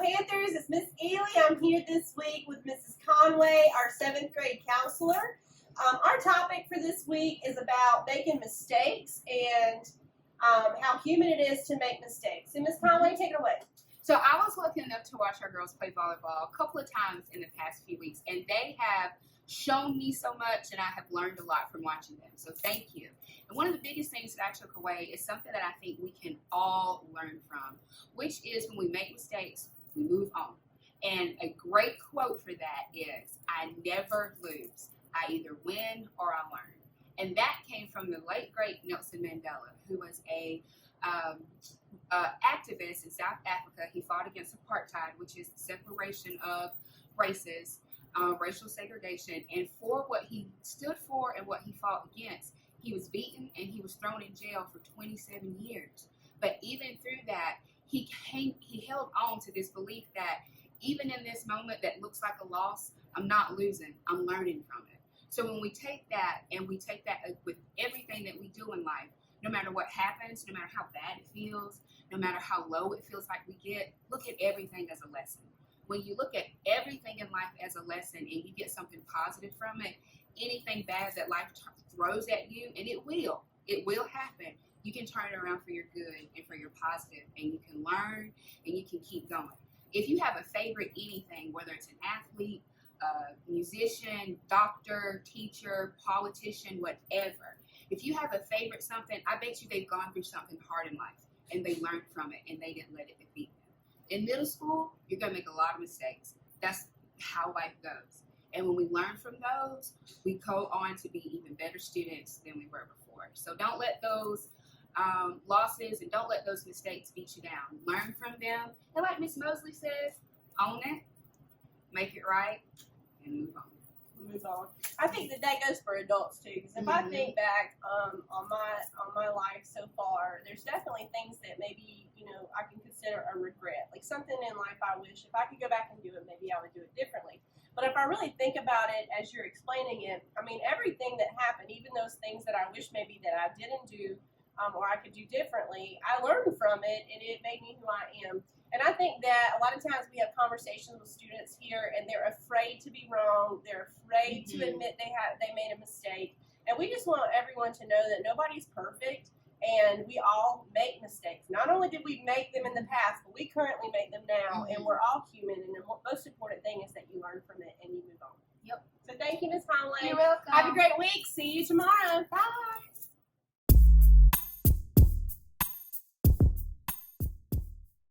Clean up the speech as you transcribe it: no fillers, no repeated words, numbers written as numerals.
Panthers? It's Miss Eley. I'm here this week with Mrs. Conway, our 7th grade counselor. Our topic for this week is about making mistakes and how human it is to make mistakes. So, Miss Conway, take it away. So I was lucky enough to watch our girls play volleyball a couple of times in the past few weeks, and they have shown me so much, and I have learned a lot from watching them. So thank you. And one of the biggest things that I took away is something that I think we can all learn from, which is when we make mistakes, we move on. And a great quote for that is, "I never lose. I either win or I learn." And that came from the late, great Nelson Mandela, who was a activist in South Africa. He fought against apartheid, which is the separation of races, racial segregation, and for what he stood for and what he fought against, he was beaten and he was thrown in jail for 27 years. But even through that, he held on to this belief that even in this moment that looks like a loss, I'm not losing, I'm learning from it. So when we take that and we take that with everything that we do in life, no matter what happens, no matter how bad it feels, no matter how low it feels like we get, look at everything as a lesson. When you look at everything in life as a lesson and you get something positive from it, anything bad that life throws at you, and it will happen, you can turn it around for your good and for your positive, and you can learn and you can keep going. If you have a favorite anything, whether it's an athlete, musician, doctor, teacher, politician, whatever, if you have a favorite something, I bet you they've gone through something hard in life and they learned from it and they didn't let it defeat them. In middle school, you're going to make a lot of mistakes. That's how life goes. And when we learn from those, we go on to be even better students than we were before. So don't let those losses and don't let those mistakes beat you down. Learn from them. And like Miss Mosley says, own it, make it right, and move on. I think that goes for adults too, because if I think back on my life so far, there's definitely things that maybe I can consider a regret, like something in life I wish if I could go back and do it, maybe I would do it differently. But if I really think about it as you're explaining it, I mean, everything that happened, even those things that I wish maybe that I didn't do or I could do differently, I learned from it and it made me who I am. And I think that a lot of times we have conversations with students here and they're afraid to be wrong. They're afraid to admit they made a mistake. And we just want everyone to know that nobody's perfect and we all make mistakes. Not only did we make them in the past, but we currently make them now, and we're all human. And the most important thing is that you learn from it and you move on. Yep. So thank you, Ms. Conway. You're welcome. Have a great week. See you tomorrow.